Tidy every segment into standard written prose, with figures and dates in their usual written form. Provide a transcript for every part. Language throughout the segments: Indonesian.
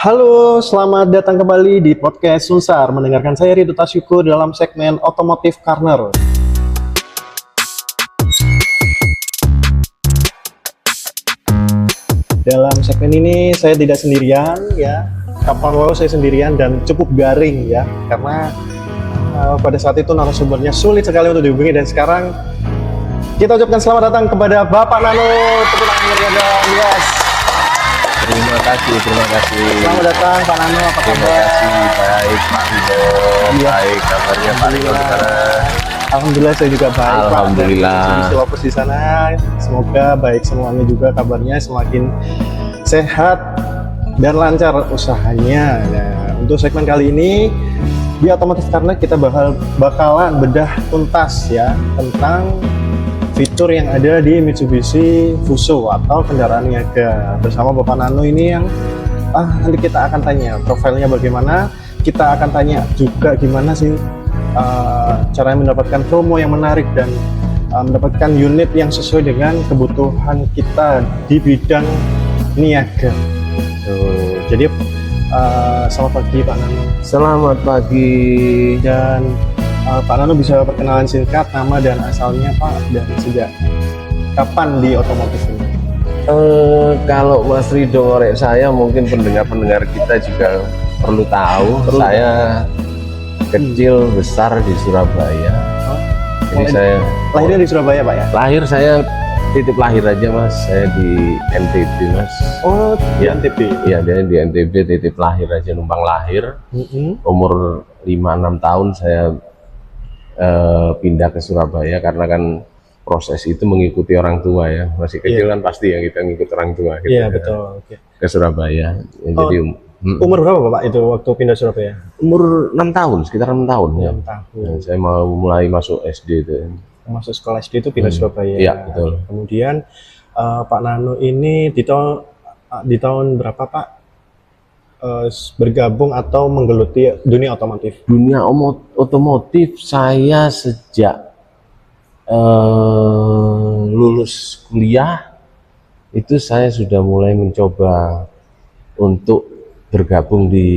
Halo, selamat datang kembali di podcast Sunsar. Mendengarkan saya Ridho Tasyukur dalam segmen Otomotif Corner. Dalam segmen ini saya tidak sendirian ya. Kapal wow saya sendirian dan cukup garing ya, karena pada saat itu narasumbernya sulit sekali untuk dihubungi, dan sekarang kita ucapkan selamat datang kepada Bapak Nano. Tepuk tangan meriah, yes. Terima kasih. Selamat datang Pak Nano, apa Terima kabar? kasih, baik Pak Ridho. Iya. Baik, kabarnya Pak Ridho di sana. Alhamdulillah saya juga baik, Pak. Alhamdulillah. Dan Mitsubishi Lovers di sana, semoga baik semuanya juga, kabarnya semakin sehat dan lancar usahanya. Nah, untuk segmen kali ini di Otomotif Corner kita bakalan bedah tuntas ya tentang fitur yang ada di Mitsubishi Fuso atau kendaraan niaga, bersama Bapak Nano ini yang nanti kita akan tanya profilnya bagaimana, kita akan tanya juga gimana sih caranya mendapatkan promo yang menarik dan mendapatkan unit yang sesuai dengan kebutuhan kita di bidang niaga. Jadi selamat pagi Pak Nano. Selamat pagi. Dan Pak Nano bisa perkenalan singkat nama dan asalnya Pak, dan sejak kapan di otomotif ini? Kalau Mas Ridho ngorek saya, mungkin pendengar-pendengar kita juga perlu tahu. Saya kecil besar di Surabaya. Jadi saya Lahirnya di Surabaya Pak ya? lahir, saya titip lahir aja Mas. Saya di NTB Mas. Oh, di Ya. NTB. Iya, dia di NTB, titip lahir aja, numpang lahir. Umur 5-6 tahun saya pindah ke Surabaya karena kan proses itu mengikuti orang tua ya. Masih kecil kan pasti ya kita ngikut orang tua gitu. Iya ya, betul. Oke. ke Surabaya. Ya, Oh, jadi Umur berapa Bapak itu waktu pindah Surabaya? umur 6 tahun, sekitar 6 tahun ya. 6 tahun. Ya, saya mau mulai masuk SD itu. Masuk sekolah SD itu pindah Surabaya. Iya, betul. Kemudian Pak Nano ini di tahun berapa Pak bergabung atau menggeluti dunia otomotif? Dunia otomotif saya sejak lulus kuliah itu saya sudah mulai mencoba untuk bergabung di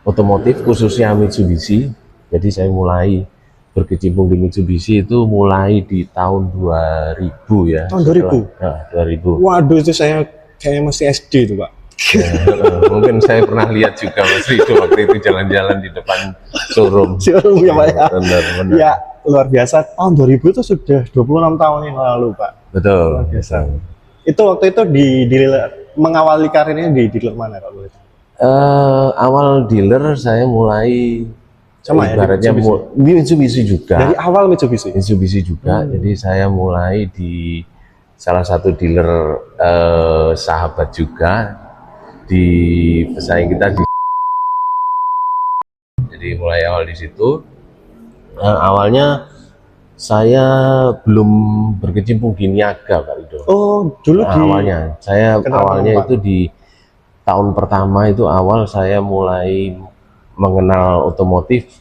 otomotif, khususnya Mitsubishi. Jadi saya mulai berkecimpung di Mitsubishi itu mulai di tahun 2000 ya. Tahun 2000? Nah, 2000. Waduh, itu saya kayak masih SD itu Pak. Mungkin saya pernah lihat juga Mas Ridho waktu itu jalan-jalan di depan showroom. Showroom ya Pak ya? Benar. Ya, luar biasa. Tahun 2000 itu sudah 26 tahun yang lalu Pak. Betul. Luar biasa. Itu waktu itu mengawali karirnya di dealer mana Pak? Awal dealer saya mulai Sama ya, di ibaratnya Mitsubishi juga. Dari awal Mitsubishi? Mitsubishi juga. Jadi saya mulai di salah satu dealer sahabat juga di pesaing kita jadi mulai awal di situ. Awalnya saya belum berkecimpung di niaga Pak Ridho. Oh, dulu di Awalnya saya kendaraan penumpang. itu di tahun pertama itu awal saya mulai mengenal otomotif,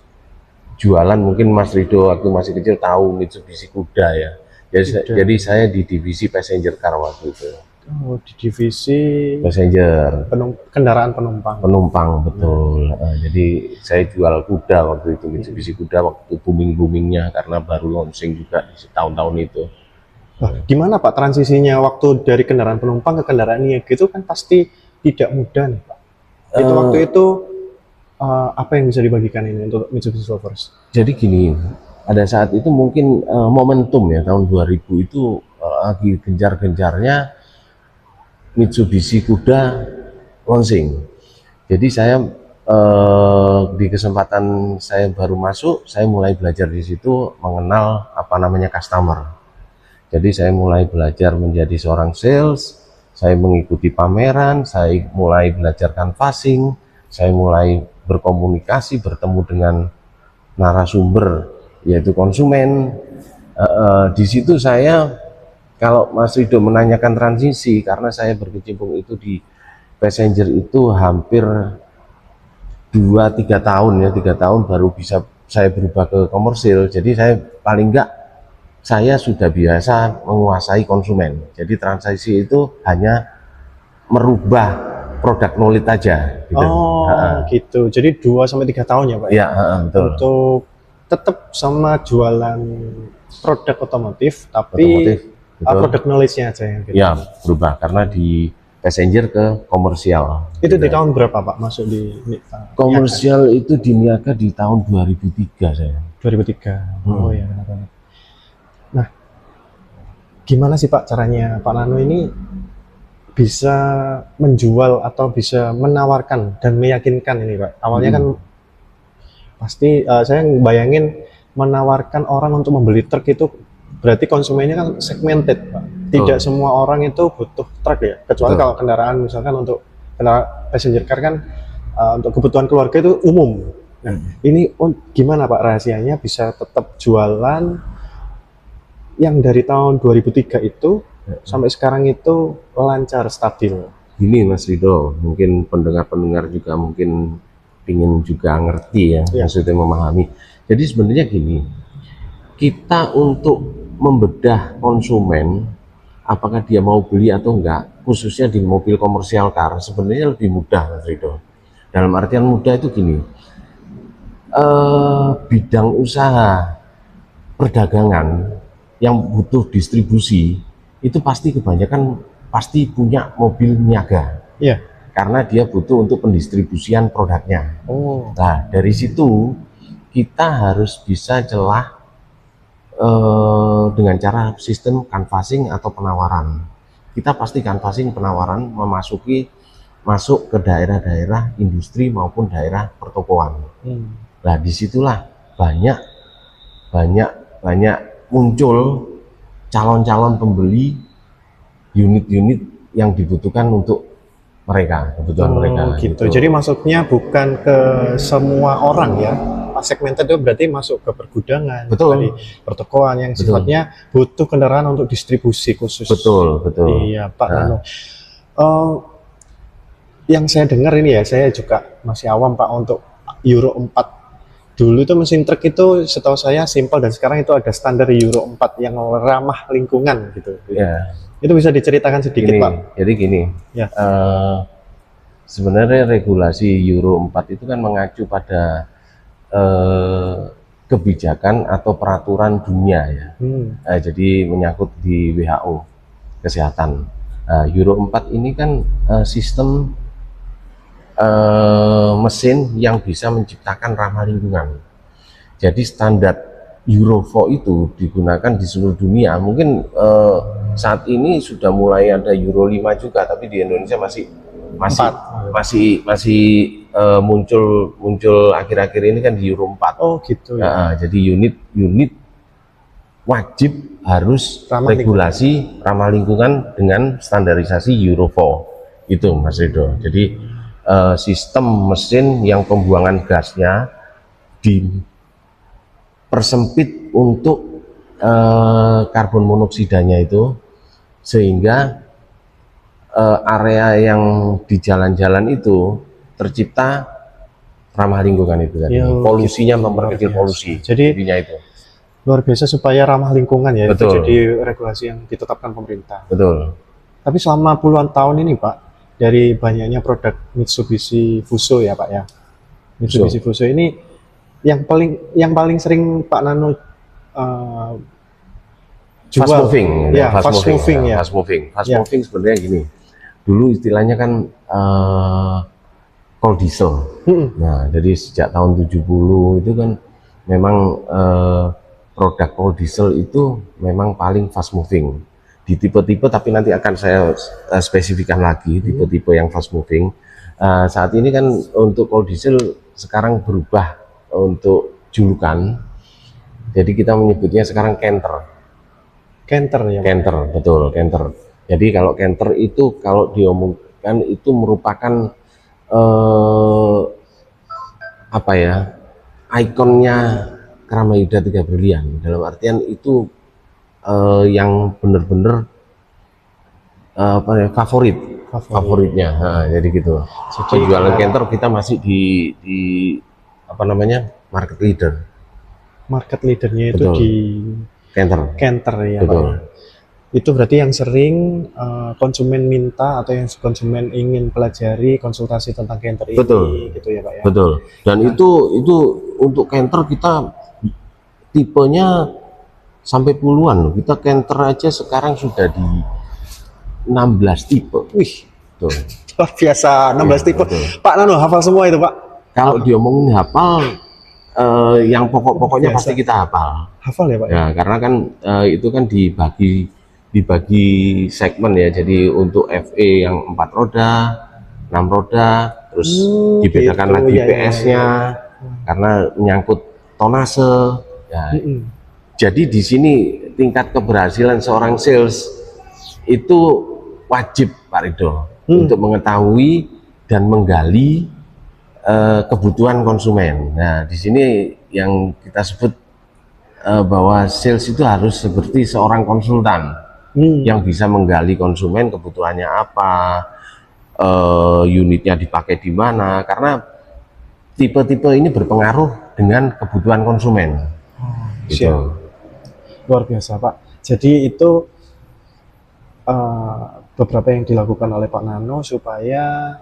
jualan. Mungkin Mas Ridho waktu masih kecil tahu Mitsubishi Kuda ya. Jadi saya di divisi passenger car waktu itu. Oh, di divisi Passenger, kendaraan penumpang. penumpang, betul. Jadi saya jual kuda waktu itu, Mitsubishi Kuda waktu booming-boomingnya, karena baru launching juga di tahun-tahun itu. Nah, gimana Pak transisinya waktu dari kendaraan penumpang ke kendaraan niaga itu kan pasti tidak mudah nih Pak. Itu waktu itu apa yang bisa dibagikan ini untuk Mitsubishi Lovers? Jadi gini, pada saat itu mungkin momentum ya, tahun 2000 itu lagi gencar-gencarnya Mitsubishi Kuda launching. Jadi saya di kesempatan saya baru masuk, saya mulai belajar di situ mengenal apa namanya customer. Jadi saya mulai belajar menjadi seorang sales, saya mengikuti pameran, saya mulai belajar canvassing, saya mulai berkomunikasi, bertemu dengan narasumber yaitu konsumen. Di situ saya, kalau Mas Ridho menanyakan transisi, karena saya berkecimpung itu di passenger itu hampir 2-3 tahun ya, 3 tahun baru bisa saya berubah ke komersil. Jadi saya paling enggak saya sudah biasa menguasai konsumen. Jadi transisi itu hanya merubah produk knowledge aja gitu. Oh, gitu. Jadi 2 sampai 3 tahun ya, Pak? Iya, betul. Untuk tetap sama jualan produk otomotif, tapi Otomotif, betul. produk knowledge-nya aja yang gitu. Ya, berubah karena di passenger ke komersial. Itu di tahun berapa, Pak, masuk di Komersial itu di Niaga di tahun 2003 saya. 2003. Oh ya, benar-benar. Nah, gimana sih Pak caranya Pak Nano ini bisa menjual atau bisa menawarkan dan meyakinkan ini, Pak? Awalnya kan pasti saya bayangin menawarkan orang untuk membeli truk itu berarti konsumennya kan segmented, Pak. Tidak semua orang itu butuh truk ya, kecuali kalau kendaraan misalkan untuk kendaraan passenger car kan untuk kebutuhan keluarga itu umum. Nah, ini gimana Pak rahasianya bisa tetap jualan yang dari tahun 2003 itu sampai sekarang itu lancar, stabil? Gini Mas Rido, mungkin pendengar-pendengar juga mungkin ingin juga ngerti ya, maksudnya memahami. Jadi sebenarnya gini, kita untuk membedah konsumen, apakah dia mau beli atau enggak, khususnya di mobil komersial car, sebenarnya lebih mudah Mas Rido. Dalam artian mudah itu gini, bidang usaha perdagangan yang butuh distribusi itu pasti kebanyakan pasti punya mobil niaga. Iya. Karena dia butuh untuk pendistribusian produknya. Nah, dari situ kita harus bisa celah dengan cara sistem canvassing atau penawaran. Kita pasti canvassing penawaran masuk ke daerah-daerah industri maupun daerah pertokoan. Nah, disitulah banyak muncul calon-calon pembeli unit-unit yang dibutuhkan untuk mereka, kebutuhan mereka. Gitu. Jadi masuknya bukan ke semua orang ya. Segmented itu berarti masuk ke pergudangan, dari pertokoan yang sifatnya butuh kendaraan untuk distribusi khusus. Betul. Iya, Pak Nano. Yang saya dengar ini ya, saya juga masih awam Pak untuk Euro 4. Dulu itu mesin truk itu setahu saya simpel dan sekarang itu ada standar Euro 4 yang ramah lingkungan gitu. Ya. Itu bisa diceritakan sedikit Pak? Jadi gini, sebenarnya regulasi Euro 4 itu kan mengacu pada kebijakan atau peraturan dunia ya. Jadi menyangkut di WHO kesehatan. Euro 4 ini kan sistem mesin yang bisa menciptakan ramah lingkungan. Jadi standar Euro 4 itu digunakan di seluruh dunia. Mungkin saat ini sudah mulai ada Euro 5 juga, tapi di Indonesia masih muncul akhir-akhir ini kan di Euro 4. Oh gitu ya. Jadi unit wajib harus regulasi ramah lingkungan dengan standarisasi Euro 4 itu Mas Rido. Jadi sistem mesin yang pembuangan gasnya dipersempit untuk karbon monoksidanya itu, sehingga area yang di jalan-jalan itu tercipta ramah lingkungan itu tadi. Polusinya memperkecil polusi. Jadi itu luar biasa supaya ramah lingkungan ya. Betul. Itu jadi regulasi yang ditetapkan pemerintah. Betul. Tapi selama puluhan tahun ini Pak, dari banyaknya produk Mitsubishi Fuso ya Pak ya. Mitsubishi Fuso ini yang paling sering Pak Nano jual. Fast moving sebenarnya gini. Dulu istilahnya kan coal diesel. Nah, jadi sejak tahun 70 itu kan memang produk coal diesel itu memang paling fast moving. Di tipe-tipe, tapi nanti akan saya spesifikkan lagi tipe-tipe yang fast moving. Saat ini kan untuk coal diesel sekarang berubah untuk julukan, jadi kita menyebutnya sekarang Canter ya? Canter, betul, Canter. Jadi kalau Canter itu kalau diomongkan itu merupakan apa ya, ikonnya Kramayuda 3 Brilian, dalam artian itu yang benar-benar favoritnya. Jadi gitu. Penjualan Canter kita masih di apa namanya, market leader. Market leadernya itu betul. di Canter ya betul. Pak. Itu berarti yang sering konsumen minta atau yang konsumen ingin pelajari konsultasi tentang Canter ini, Betul. gitu ya Pak ya. Betul. Dan itu untuk Canter kita tipenya sampai puluhan loh. Kita Canter aja sekarang sudah di 16 tipe. Wih, Tuh. luar biasa, 16 Iya, tipe. betul. Pak Nano hafal semua itu Pak? Kalau diomongin hafal, yang pokok-pokoknya Biasa. pasti kita hafal. Hafal ya Pak? Ya, karena kan itu kan dibagi segmen ya. Jadi untuk FE yang 4 roda, 6 roda, terus dibedakan gitu. lagi Ya, ya, PS-nya karena menyangkut tonase. Ya, jadi di sini tingkat keberhasilan seorang sales itu wajib Pak Ridho untuk mengetahui dan menggali kebutuhan konsumen. Nah, di sini yang kita sebut bahwa sales itu harus seperti seorang konsultan yang bisa menggali konsumen kebutuhannya apa, unitnya dipakai di mana, karena tipe-tipe ini berpengaruh dengan kebutuhan konsumen. Gitu. Luar biasa Pak. Jadi itu beberapa yang dilakukan oleh Pak Nano supaya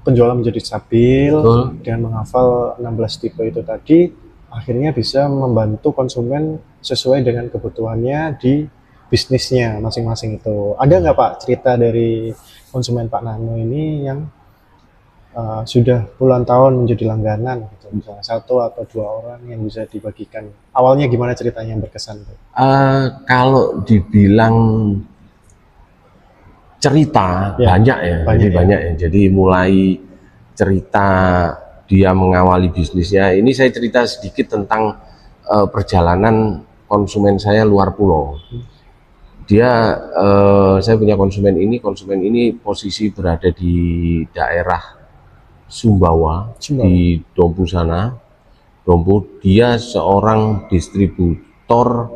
penjualan menjadi stabil. Betul. dengan menghafal 16 tipe itu tadi, akhirnya bisa membantu konsumen sesuai dengan kebutuhannya di bisnisnya masing-masing itu. Ada nggak Pak cerita dari konsumen Pak Nano ini yang sudah puluhan tahun menjadi langganan gitu, misalnya 1 atau 2 orang yang bisa dibagikan? Awalnya gimana ceritanya yang berkesan Pak? Kalau dibilang cerita Ya, banyak ya, banyak jadi ya. banyak ya. Jadi mulai cerita dia mengawali bisnisnya. Ini saya cerita sedikit tentang perjalanan konsumen saya luar pulau. Dia, saya punya konsumen ini posisi berada di daerah Sumbawa, di Dompu sana. Dompu, dia seorang distributor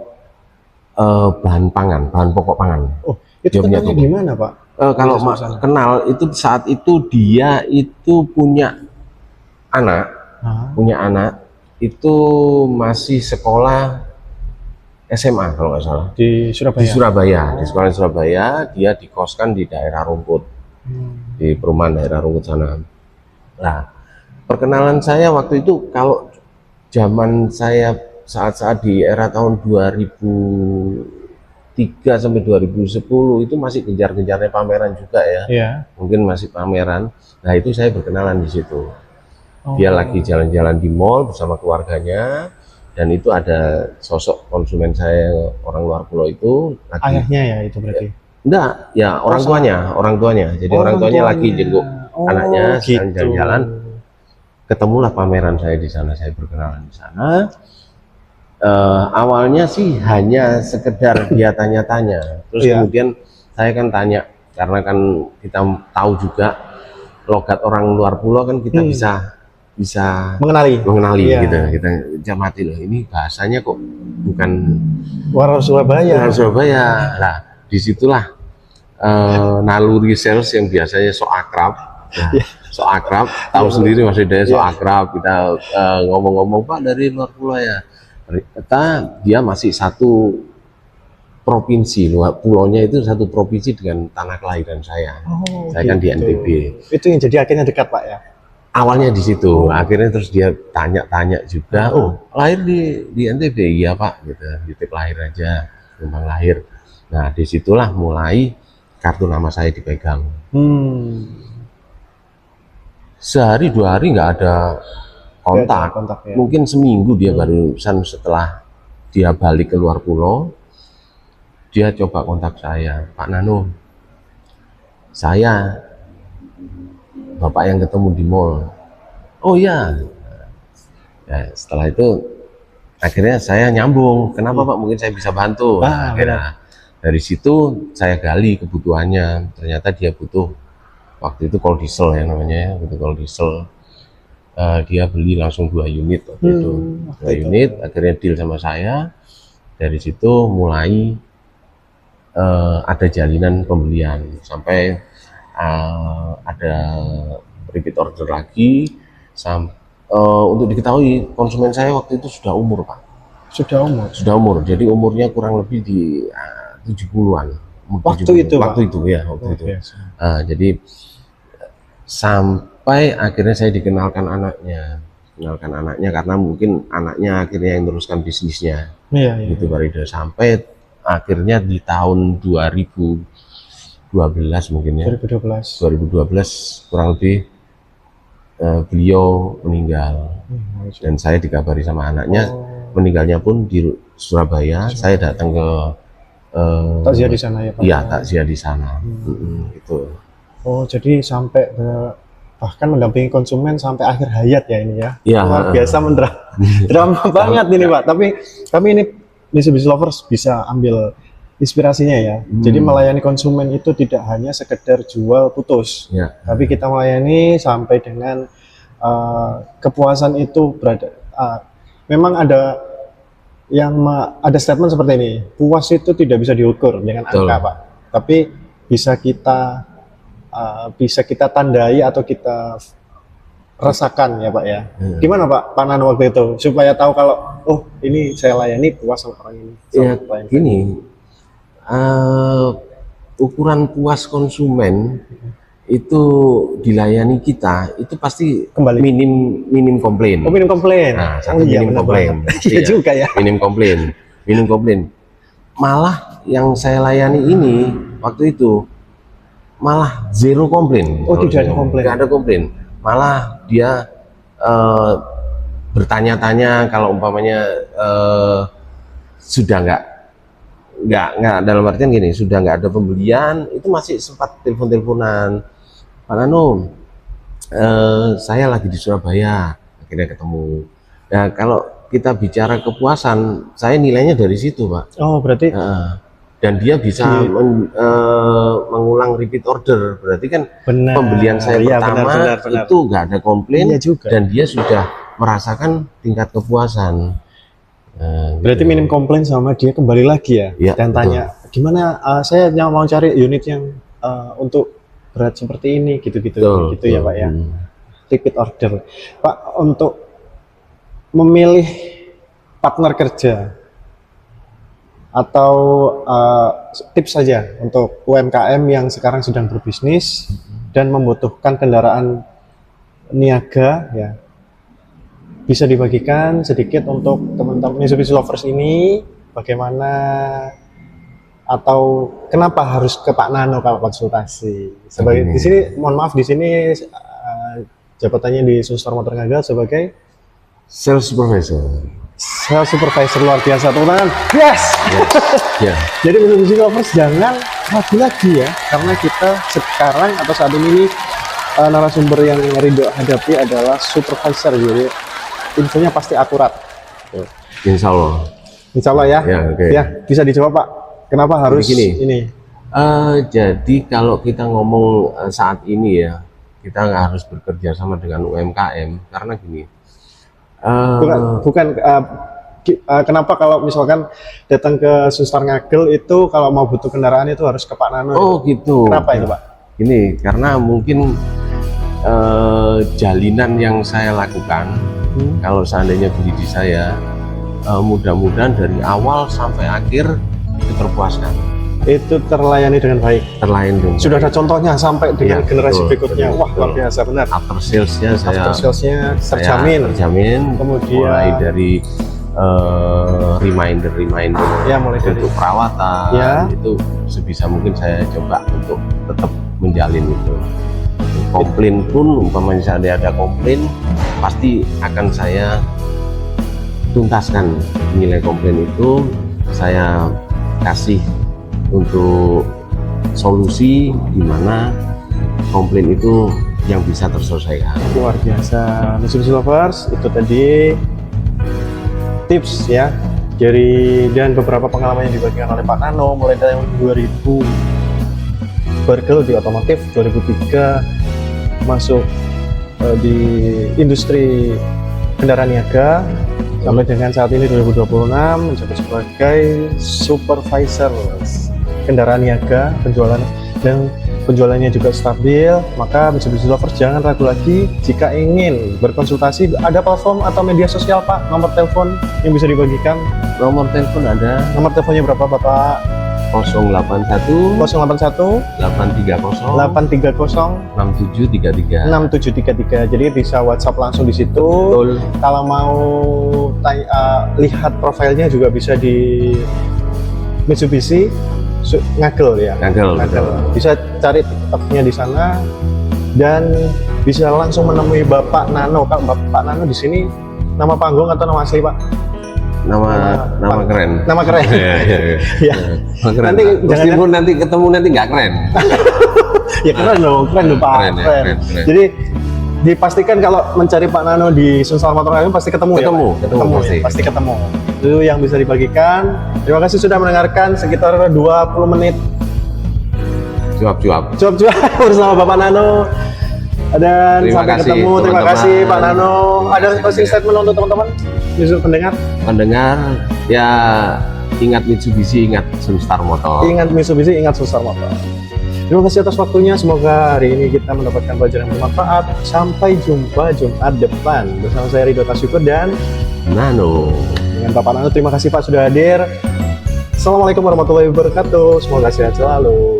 bahan pangan, bahan pokok pangan. Oh, itu Dia punya kenalnya toko. di mana Pak? Kalau kenal itu saat itu dia itu punya anak, itu masih sekolah SMA kalau nggak salah. Di Surabaya. Di Surabaya, di sekolah di Surabaya, dia dikoskan di daerah Rungkut, di perumahan daerah Rungkut sana. Nah, perkenalan saya waktu itu kalau zaman saya saat-saat di era tahun 2003 sampai 2010 itu masih gencar-gencarnya pameran juga ya. Iya. Mungkin masih pameran. Nah, itu saya berkenalan di situ. Dia lagi jalan-jalan di mall bersama keluarganya, dan itu ada sosok konsumen saya orang luar pulau itu lagi. Ayahnya ya itu berarti? Enggak, ya orang tuanya. Jadi orang tuanya lagi jenguk anaknya, sedang jalan-jalan. Ketemulah pameran saya di sana, saya berkenalan di sana. Awalnya sih hanya sekedar dia tanya-tanya, terus kemudian saya kan tanya, karena kan kita tahu juga logat orang luar pulau kan kita bisa mengenali gitu, kita cermati loh, ini bahasanya kok bukan orang Surabaya. Nah, disitulah naluri sales yang biasanya sok akrab. Nah, sok akrab, tahu sendiri Mas Hidayat, sok akrab, kita ngomong-ngomong, Pak dari luar pulau ya. Ternyata dia masih satu provinsi, pulaunya itu satu provinsi dengan tanah kelahiran saya. Saya kan di NTB. Itu yang jadi akhirnya dekat Pak ya? Awalnya di situ, akhirnya terus dia tanya-tanya juga, lahir di NTB? Iya Pak, gitu, titip lahir aja, numpang lahir. Nah, disitulah mulai kartu nama saya dipegang. Sehari 2 hari nggak ada kontak ya. Mungkin seminggu dia barusan setelah dia balik ke luar pulau, dia coba kontak saya, Pak Nano, saya Bapak yang ketemu di mall. Oh iya. Ya, setelah itu akhirnya saya nyambung, kenapa Pak, mungkin saya bisa bantu. Nah, akhirnya dari situ saya gali kebutuhannya. Ternyata dia butuh, waktu itu kol diesel ya namanya, butuh kol diesel. Dia beli langsung 2 unit waktu itu. 2 unit, akhirnya deal sama saya. Dari situ mulai ada jalinan pembelian, sampai ada repeat order lagi. Untuk diketahui, konsumen saya waktu itu sudah umur Pak. Sudah umur, jadi umurnya kurang lebih di 70-an. Waktu itu, Pak? Waktu itu ya, waktu itu. biasa. Jadi sampai akhirnya saya dikenalkan anaknya karena mungkin anaknya akhirnya yang teruskan bisnisnya. Iya, iya. Gitu Pak Ridho, sampai akhirnya di tahun 2012 mungkin ya. 2012. 2012 kurang lebih beliau meninggal dan saya dikabari sama anaknya meninggalnya pun di Surabaya. Saya datang ke takziah di sana ya Pak? Iya, takziah di sana. Gitu. Oh, jadi sampai bahkan mendampingi konsumen sampai akhir hayat ya ini ya? Iya. Luar biasa drama banget ini Pak. Tapi ini Mitsubishi Lovers bisa ambil inspirasinya ya. Jadi melayani konsumen itu tidak hanya sekedar jual putus, Ya. tapi kita melayani sampai dengan kepuasan itu berada. Memang ada ada statement seperti ini, puas itu tidak bisa diukur dengan Betul. angka Pak, tapi bisa kita tandai atau kita rasakan ya Pak ya. Gimana Pak Nano waktu itu supaya tahu kalau oh ini saya layani puas sama orang ini. Ya, gini, ukuran puas konsumen itu dilayani kita itu pasti Kembali. minim komplain. Oh, minim komplain. Nah, satu iya, minim benar komplain. banget. Pasti Iya juga ya. Minim komplain. Malah yang saya layani ini waktu itu malah zero komplain. Oh, tidak ada komplain. Tidak ada komplain. Malah dia bertanya-tanya kalau umpamanya sudah nggak dalam artian gini, sudah nggak ada pembelian, itu masih sempat telepon-teleponan, Pak Nano, saya lagi di Surabaya, akhirnya ketemu. Nah, kalau kita bicara kepuasan, saya nilainya dari situ, Pak. Oh, berarti Dan dia bisa mengulang repeat order, berarti kan benar. pembelian saya Iya, pertama benar. itu nggak ada komplain, Iya juga. dan dia sudah merasakan tingkat kepuasan. Berarti minim komplain sama dia kembali lagi ya, Iya, dan betul. tanya gimana saya mau cari unit yang untuk berat seperti ini gitu-gitu Betul, gitu ya betul. Pak ya. Repeat order. Pak, untuk memilih partner kerja atau tips saja untuk UMKM yang sekarang sedang berbisnis dan membutuhkan kendaraan niaga ya, bisa dibagikan sedikit untuk teman-teman Mitsubishi Lovers ini, bagaimana atau kenapa harus ke Pak Nano kalau konsultasi? Sebagai di sini, mohon maaf, di sini jabatannya di Sunstar Motor Gagal sebagai Sales supervisor. sales supervisor. Luar biasa, teman tangan. Yes. Ya. Jadi Mitsubishi Lovers jangan ragu lagi ya, karena kita sekarang atau saat ini narasumber yang Ridho hadapi adalah supervisor, jadi infonya pasti akurat. Insya Allah. Insya Allah ya. Ya, oke. Ya, bisa dijawab Pak. Kenapa harus Gini. ini? Jadi kalau kita ngomong saat ini ya, kita nggak harus bekerja sama dengan UMKM karena gini. Kenapa kalau misalkan datang ke Sunstar Ngagel itu kalau mau butuh kendaraan itu harus ke Pak Nano? Oh gitu. Kenapa itu Pak? Ini karena mungkin jalinan yang saya lakukan, kalau seandainya beli di saya, mudah-mudahan dari awal sampai akhir itu terpuaskan, Itu terlayani dengan baik. terlayani dengan Sudah ada contohnya sampai dengan Iya, generasi betul, berikutnya. betul, Wah, luar betul. biasa, benar. after salesnya After salesnya saya terjamin. Kemudian- mulai dari reminder Ya, mulai dari untuk perawatan Ya. itu sebisa mungkin saya coba untuk tetap menjalin itu. Komplain pun umpamanya seandainya ada komplain pasti akan saya tuntaskan. Nilai komplain itu saya kasih untuk solusi di mana komplain itu yang bisa terselesaikan. luar biasa. Mitsubishi Lovers itu tadi tips ya dan beberapa pengalaman yang dibagikan oleh Pak Nano mulai dari tahun 2000 bergelut di otomotif, 2003 masuk di industri kendaraan niaga sampai dengan saat ini 2026 menjabat sebagai supervisor kendaraan niaga, penjualannya juga stabil. Maka Mitsubishi Lovers jangan ragu lagi jika ingin berkonsultasi. Ada platform atau media sosial Pak, nomor telepon yang bisa dibagikan? Nomor telepon ada Nomor teleponnya berapa Bapak? 081 081 830 830 6733. 6733. Jadi bisa WhatsApp langsung di situ. Betul. Kalau mau lihat profilnya juga bisa di Mitsubishi Ngagel ya. Ngagel, betul. Bisa cari TikToknya di sana dan bisa langsung menemui Bapak Nano. Kak, Bapak Nano di sini nama panggung atau nama asli, Pak? Nama keren. Nama keren. Iya. Ya. Nama keren. Nanti meskipun nanti ketemu nanti nggak keren. Ya keren dong, keren loh Pak. Keren, ya, keren. Jadi dipastikan kalau mencari Pak Nano di Sunsal Motor Rally pasti ketemu, ya, Pak? Ketemu Ya, pasti ketemu. Itu yang bisa dibagikan. Terima kasih sudah mendengarkan sekitar 20 menit Cuap-cuap. cuap-cuap bersama Bapak Nano. Dan Terima sampai kasih, ketemu. Terima teman-teman. kasih Pak Nano. Ada closing statement untuk teman-teman justru pendengar? Pendengar ya, ingat Mitsubishi, ingat Sunstar Motor. Ingat Mitsubishi, ingat Sunstar Motor. Terima kasih atas waktunya. Semoga hari ini kita mendapatkan pelajaran yang bermanfaat. Sampai jumpa Jumat depan bersama saya Ridho Tasyukur dan Nano. dengan Bapak Nano. Terima kasih Pak sudah hadir. Assalamualaikum warahmatullahi wabarakatuh. Semoga sehat selalu.